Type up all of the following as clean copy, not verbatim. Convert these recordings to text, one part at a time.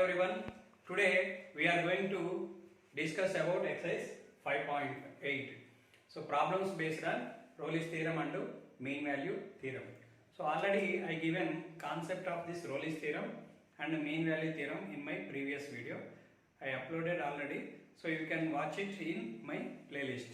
everyone. Today we are going to discuss about exercise 5.8. So problems based on Rolle's theorem and mean value theorem. So already I given concept of this Rolle's theorem and mean value theorem in my previous video. I uploaded already, so you can watch it in my playlist.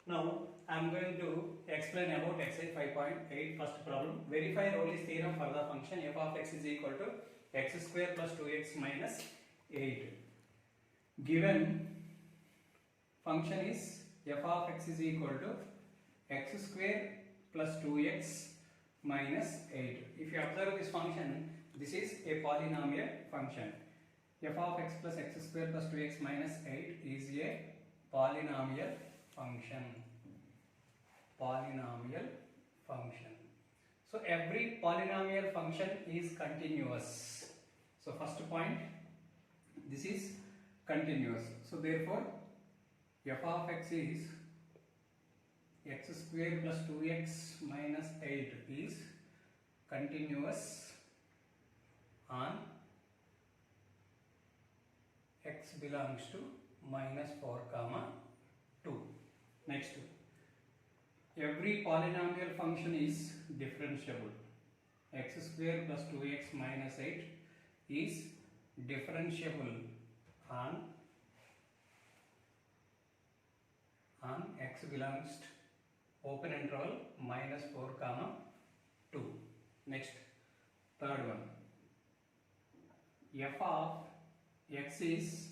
Now I am going to explain about exercise 5.8. First problem: verify Rolle's theorem for the function f of x is equal to x square plus 2x minus 8. Given function is f of x is equal to x square plus 2x minus 8. If you observe this function, this is a polynomial function. F of x plus x square plus 2x minus 8 is a polynomial function. Polynomial function. So every polynomial function is continuous. So first point, this is continuous. So therefore f of x is x square plus 2x minus 8 is continuous on x belongs to minus 4 comma 2. Next, every polynomial function is differentiable. X square plus 2x minus 8 is differentiable on x belongs to open interval minus 4 comma 2. Next, third one, f of x is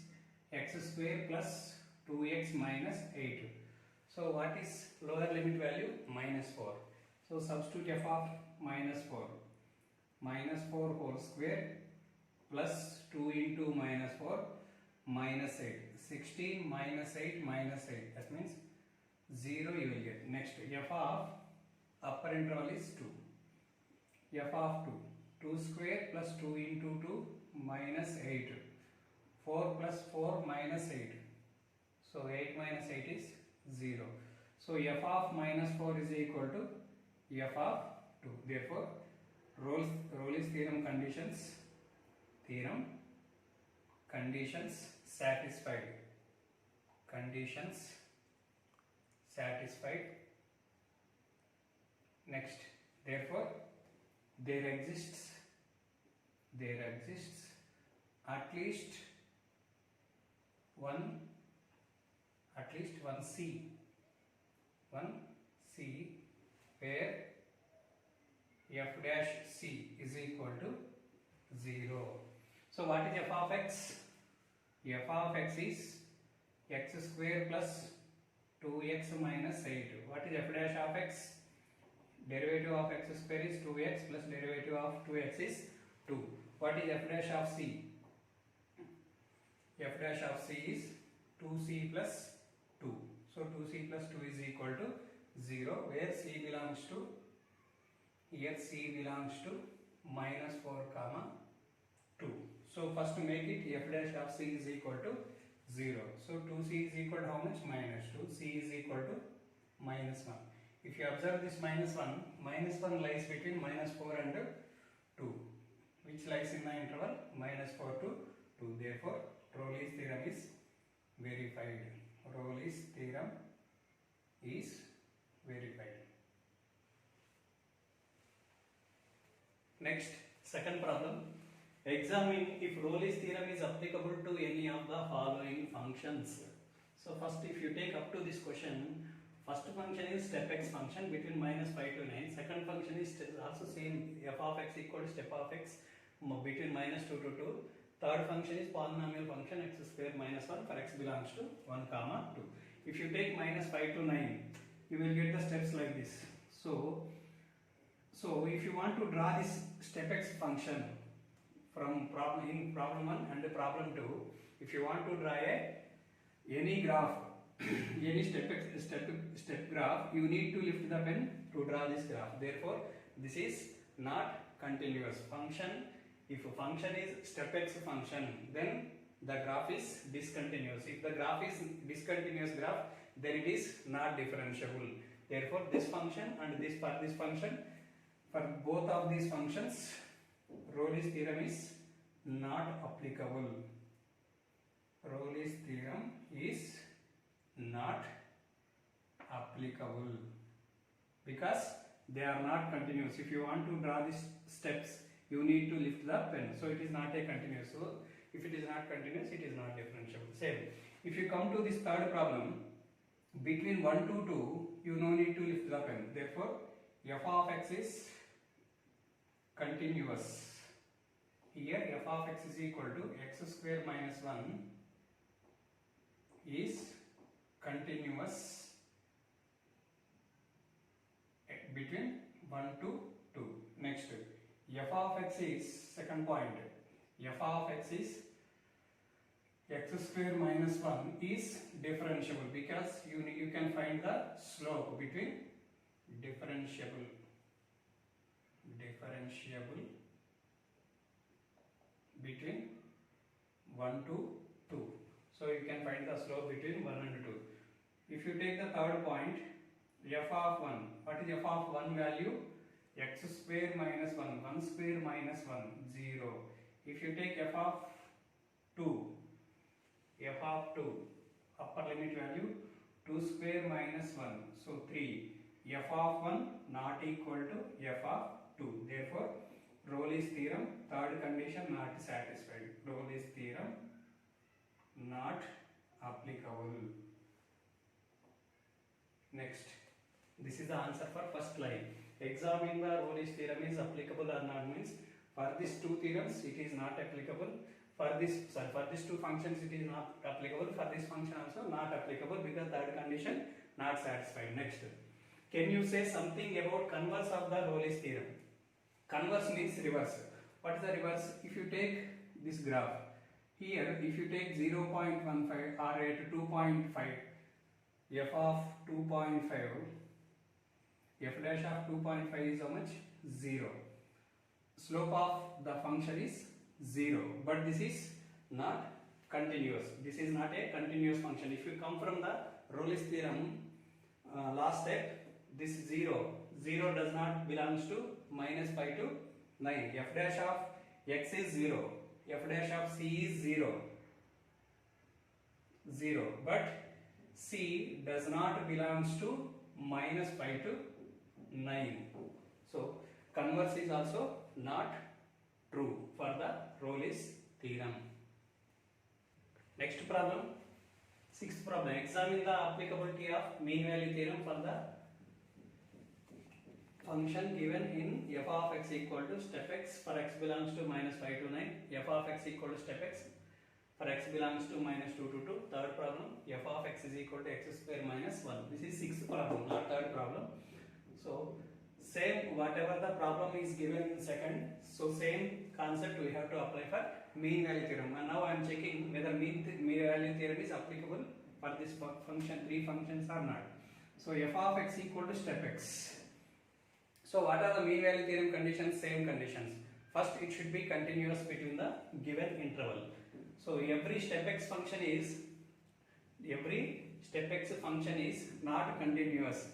x square plus 2x minus 8. So what is lower limit value? Minus 4. So substitute f of minus 4. Minus 4 whole square plus 2 into minus 4 minus 8. 16 minus 8 minus 8. That means 0 you will get. Next, f of upper interval is 2. F of 2. 2 square plus 2 into 2 minus 8. 4 plus 4 minus 8. So 8 minus 8 is 0. So f of minus 4 is equal to f of 2. Therefore, Rolle's theorem conditions satisfied. Conditions satisfied. Next, therefore, there exists at least one C where f dash c is equal to 0. So what is f of x? F of x is x square plus 2x minus 8. What is f dash of x? Derivative of x square is 2x plus derivative of 2x is 2. What is f dash of c? F dash of c is 2c plus 2. So 2c plus 2 is equal to 0, where c belongs to, here c belongs to minus 4 comma 2. So first to make it, f dash of c is equal to 0. So 2c is equal to how much? Minus 2. c is equal to minus 1. If you observe this minus 1 lies between minus 4 and 2, which lies in the interval minus 4 to 2. Therefore, Rolle's theorem is verified. Rolle's theorem is verified. Next, second problem. Examine if Rolle's theorem is applicable to any of the following functions. So first, if you take up to this question, first function is step x function between minus 5 to 9. Second function is also same, f of x equal to step of x between minus 2 to 2. Third function is polynomial function x square minus 1 for x belongs to 1 comma 2. If you take minus 5 to 9, you will get the steps like this. So if you want to draw this step x function from problem 1 and problem 2, if you want to draw any graph, any step graph, you need to lift the pen to draw this graph. Therefore, this is not continuous function. If a function is step x function, then the graph is discontinuous. If the graph is discontinuous graph, then it is not differentiable. Therefore, this function and this function, for both of these functions, Rolle's theorem is not applicable. Rolle's theorem is not applicable because they are not continuous. If you want to draw these steps, you need to lift the pen. So it is not a continuous. So if it is not continuous, it is not differentiable. Same. If you come to this third problem, between 1 to 2, you no need to lift the pen. Therefore, f of x is continuous. Here f of x is equal to x square minus 1 is continuous between 1 to 2. Next, f of x is, second point, f of x is x square minus 1 is differentiable because you can find the slope between differentiable between 1 to 2. So you can find the slope between 1 and 2. If you take the third point, f of 1, what is f of 1 value? X square minus 1, 1 square minus 1, 0. If you take f of 2, upper limit value 2 square minus 1, so 3. F of 1 not equal to f of 2. Therefore, Rolle's theorem, third condition not satisfied. Rolle's theorem not applicable. Next, this is the answer for first line. Examine the Rolle's theorem is applicable or not means for these two theorems it is not applicable. For these two functions it is not applicable. For this function also not applicable because third condition not satisfied. Next, can you say something about converse of the Rolle's theorem? Converse means reverse. What is the reverse? If you take this graph, here if you take 0.15 or at 2.5, f of 2.5, f dash of 2.5 is how much? 0. Slope of the function is 0, but this is not continuous. This is not a continuous function. If you come from the Rolle's theorem, last step, this 0 does not belongs to minus 5 to 9. F dash of x is 0. F dash of c is 0. But c does not belongs to minus 5 to 9. So converse is also not true for the Rolle's theorem. Next problem, sixth problem. Examine the applicability of mean value theorem for the function given in f of x equal to step x for x belongs to minus 5 to 9, f of x equal to step x for x belongs to minus 2 to 2. Third problem, f of x is equal to x square minus 1. This is sixth problem, not third problem. So same, whatever the problem is given in second, so same concept we have to apply for mean value theorem. And now I am checking whether mean value theorem is applicable for this function, three functions or not. So f of x equal to step x. So what are the mean value theorem conditions? Same conditions. First, it should be continuous between the given interval. So every step x function is not continuous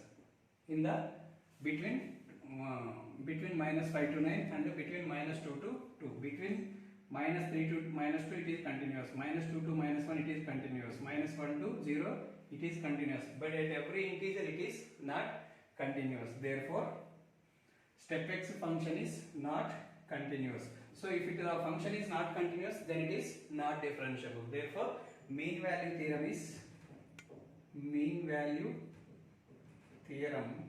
in the between minus 5 to 9 and between minus 2 to 2. Between minus 3 to minus 2 it is continuous. Minus 2 to minus 1 it is continuous. Minus 1 to 0 it is continuous. But at every integer it is not continuous. Therefore, step x function is not continuous. So if the function is not continuous, then it is not differentiable. Therefore, mean value theorem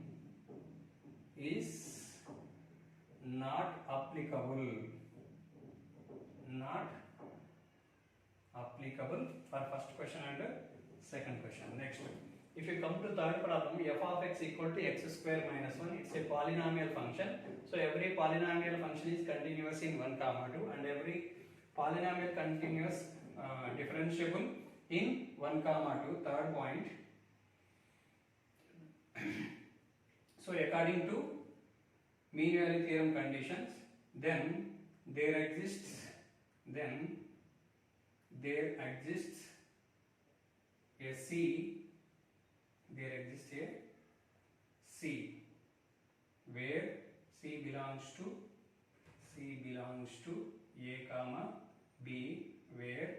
is not applicable for first question and second question. Next, if you come to third problem, f of x equal to x square minus 1, it's a polynomial function. So every polynomial function is continuous in 1, 2 and every polynomial continuous differentiable in 1, 2. Third point. So according to mean value theorem conditions, then there exists a C where C belongs to A comma B, where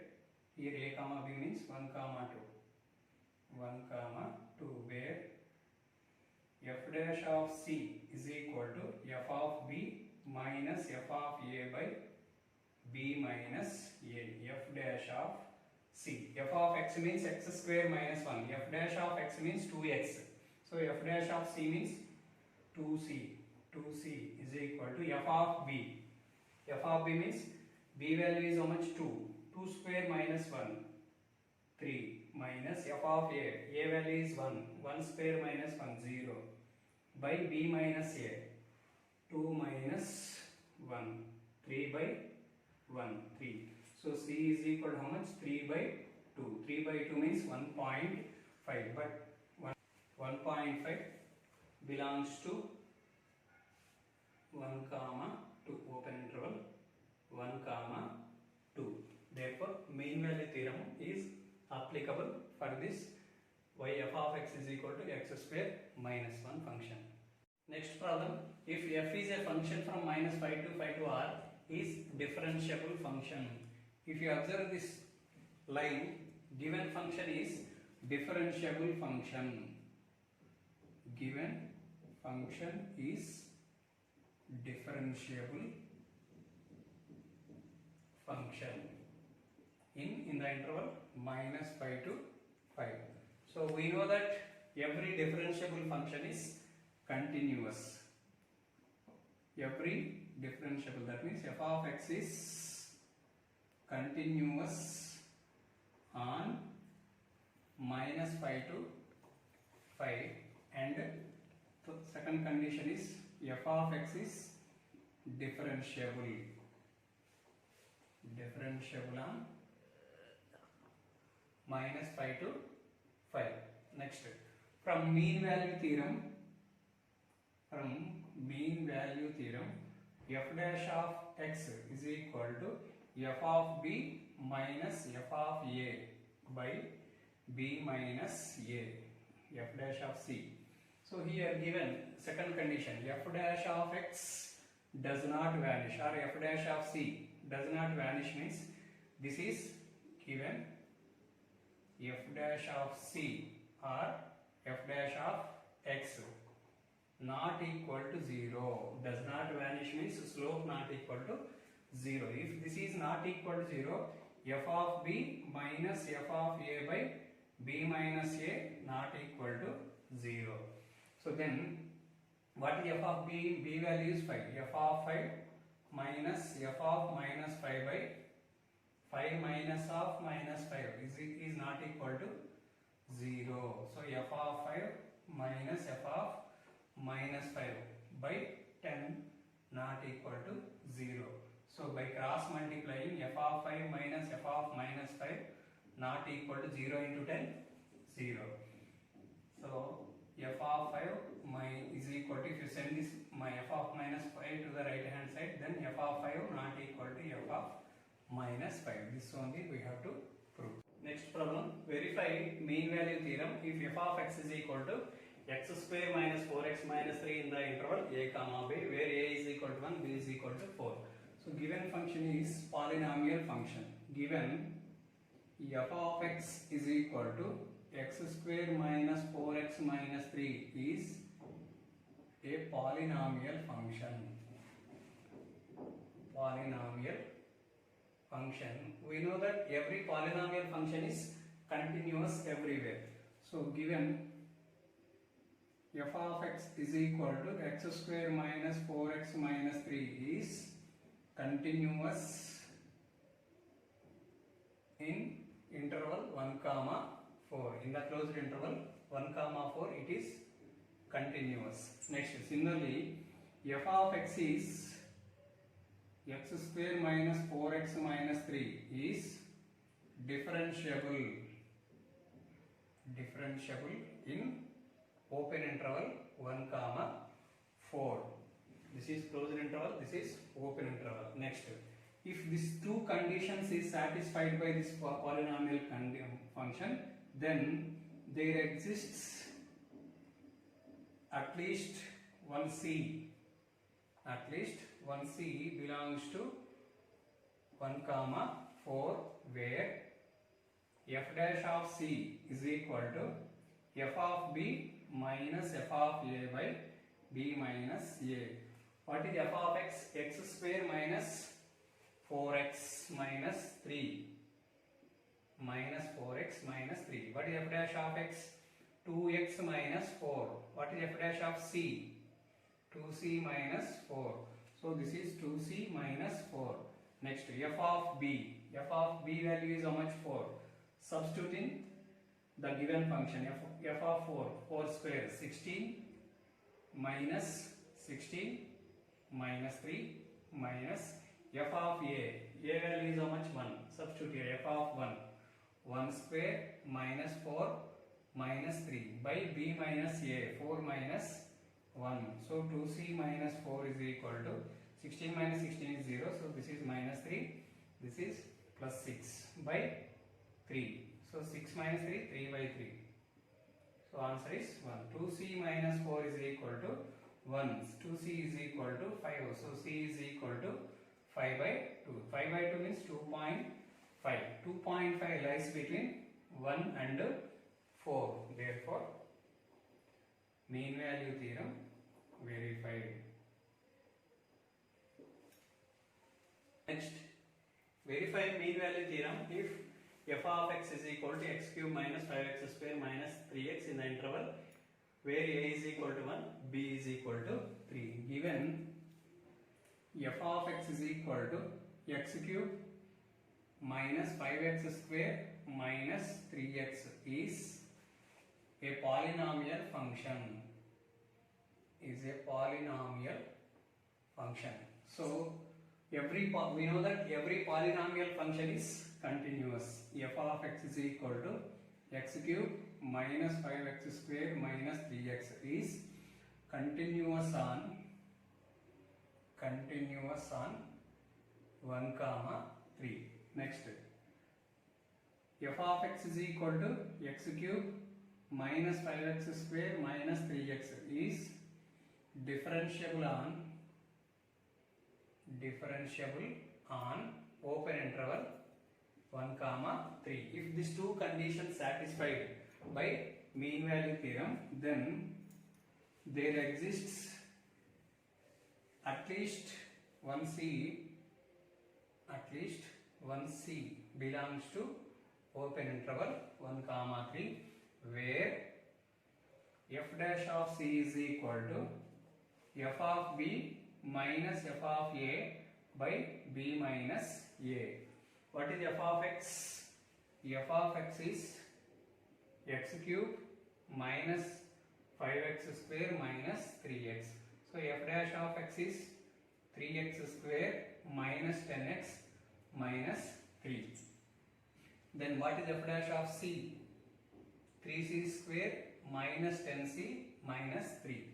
here A comma B means 1 comma 2. 1 comma 2, where f dash of C is equal to f of B minus f of A by B minus A. F dash of C. F of x means x square minus 1. F dash of x means 2x. So f dash of C means 2c. 2c is equal to f of B. F of B means B value is how much? 2. 2 square minus 1. 3 minus f of A value is 1. 1 square minus 1, 0. By B minus A. 2 minus 1. 3 by 1, 3. So C is equal to how much? 3 by 2. 3 by 2 means 1.5. But 1.5 belongs to 1 comma 2, open interval 1 comma 2. Therefore, mean value theorem is applicable for this y f of x is equal to x square minus 1 function. Next problem, if f is a function from minus 5 to 5 to r is differentiable function. If you observe this line, given function is differentiable function. Given function is differentiable function in the interval minus 5 to 5. So we know that every differentiable function is continuous. Every differentiable, that means f of x is continuous on minus 5 to 5, and the second condition is f of x is differentiable on minus 5 to 5. Next, from mean value theorem, f dash of x is equal to f of b minus f of a by b minus a, f dash of c. So here given second condition, f dash of x does not vanish, or f dash of c does not vanish, means this is given f dash of c or f dash of x not equal to 0. Does not vanish means slope not equal to 0. If this is not equal to 0, f of b minus f of a by b minus a not equal to 0. So then what is f of b? B value is 5. F of 5 minus f of minus 5 by 5 minus of minus 5 is not equal to 0. So f of 5 minus f of minus 5 by 10 not equal to 0. So by cross multiplying, f of 5 minus f of minus 5 not equal to 0 into 10, 0. So f of 5 is equal to, if you send this my f of minus 5 to the right hand side, then f of 5 not equal to f of minus 5. This only we have to prove. Next problem, verify mean value theorem if f of x is equal to x square minus 4x minus 3 in the interval a comma b, where a is equal to 1, b is equal to 4. So given function is polynomial function. Given f of x is equal to x square minus 4x minus 3 is a polynomial function. Polynomial function. We know that every polynomial function is continuous everywhere. So given f of x is equal to x square minus 4x minus 3 is continuous in interval 1 comma 4. In the closed interval 1 comma 4 it is continuous. Next, similarly f of x is x square minus 4x minus 3 is differentiable in open interval 1 comma 4. This is closed interval, this is open interval. Next, if these two conditions is satisfied by this polynomial function, then there exists at least one c. At least one c belongs to 1 comma 4 where f dash of c is equal to f of b minus f of a by b minus a. What is f of x? X square minus 4x minus 3 minus 4x minus 3. What is f dash of x? 2x minus 4. What is f dash of c? 2c minus 4. So this is 2c minus 4. Next, f of b. F of b value is how much? 4. Substituting the given function f of 4 square 16 minus 16 minus 3 minus f of a value is how much? 1. Substitute here f of 1 square minus 4 minus 3 by b minus a 4 minus 1. So 2c minus 4 is equal to 16 minus 16 is 0. So this is minus 3. This is plus 6 by 3. So 6 minus 3, 3 by 3. So answer is 1. 2c minus 4 is equal to 1. 2c is equal to 5. So c is equal to 5 by 2. 5 by 2 means 2.5. 2.5 lies between 1 and 4. Therefore, mean value theorem verified. Next, verify mean value theorem if f of x is equal to x cube minus 5x square minus 3x in the interval where a is equal to 1, b is equal to 3. Given f of x is equal to x cube minus 5x square minus 3x is a polynomial function. So we know that every polynomial function is continuous. F of x is equal to x cube minus 5x square minus 3x is continuous on 1, 3. Next, f of x is equal to x cube minus 5x square minus 3x is differentiable on open interval 1, 3. If these two conditions satisfied by mean value theorem, then there exists at least one c belongs to open interval 1, 3 where f dash of c is equal to f of b minus f of a by b minus a. What is f of x? F of x is x cube minus 5x square minus 3x. So f dash of x is 3x square minus 10x minus 3. Then what is f dash of c? 3c square minus 10c minus 3.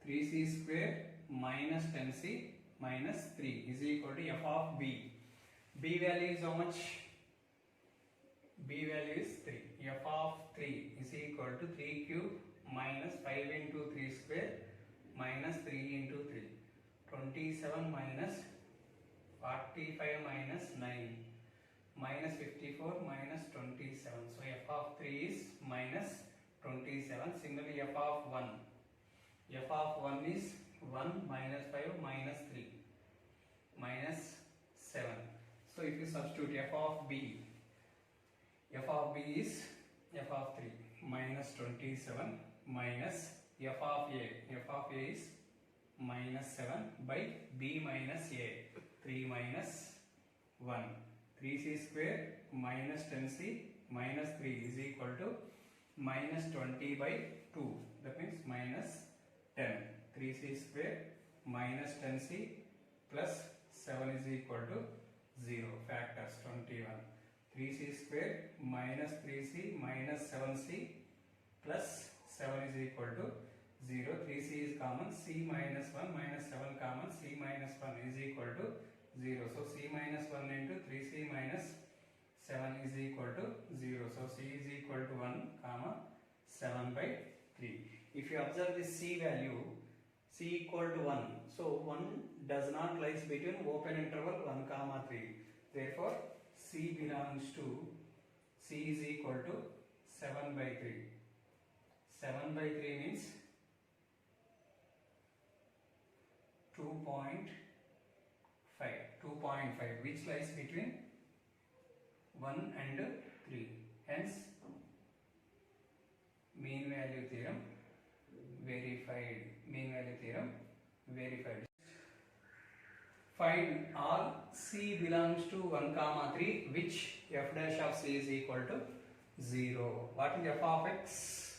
3c square minus 10c minus 3 is equal to f of b. B value is how much? B value is 3. F of 3 is equal to 3 cube minus 5 into 3 square minus 3 into 3. 27 minus 45 minus 9 minus 54 minus 27. So f of 3 is minus 27. Similarly f of 1. F of 1 is 1 minus 5 minus 3 minus 7. So if you substitute f of b is f of 3 minus 27 minus f of a is minus 7 by b minus a 3 minus 1. 3c square minus 10c minus 3 is equal to minus 20 by 2. That means minus 10. 3c square minus 10c plus 7 is equal to 0. Factors 21. 3c square minus 3c minus 7c plus 7 is equal to 0. 3c is common. C minus 1 minus 7 common. C minus 1 is equal to 0. So c minus 1 into 3c minus 7 is equal to 0. So c is equal to 1 comma 7 by 3. If you observe this c value, c equal to 1. So 1 does not lies between open interval 1 comma 3. Therefore C belongs to, C is equal to 7 by 3. 7 by 3 means 2.5, which lies between 1 and 3. Hence, mean value theorem verified. Mean value theorem verified. Find all C belongs to 1 comma 3, which f dash of C is equal to 0. What is f of x?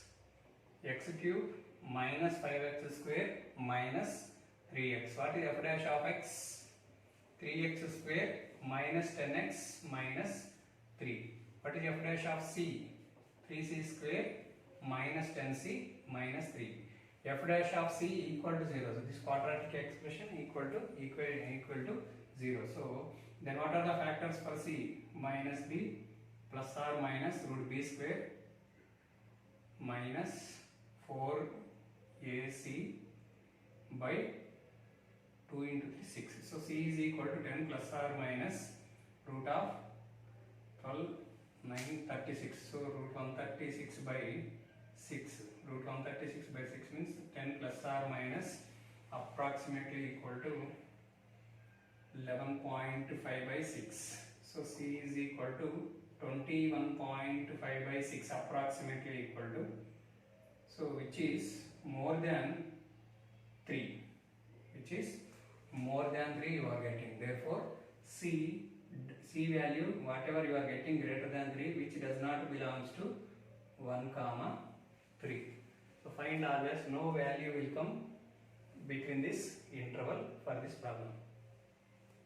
X cube minus 5x square minus 3x. What is f dash of x? 3x square minus 10x minus 3. What is f dash of C? 3c square minus 10c minus 3. F dash of C equal to 0. So this quadratic expression equal to 0. So then what are the factors for C? Minus b plus or minus root b square minus 4ac by 2 into 3, 6. So C is equal to 10 plus or minus root of 12, 9, 36. So root 136 by 6. Root 136 by 6 means 10 plus or minus approximately equal to 11.5 by 6. So C is equal to 21.5 by 6 approximately equal to. So which is more than 3. Which is more than 3 you are getting. Therefore C value whatever you are getting greater than 3 which does not belongs to 1 comma 3. So find always no value will come between this interval for this problem.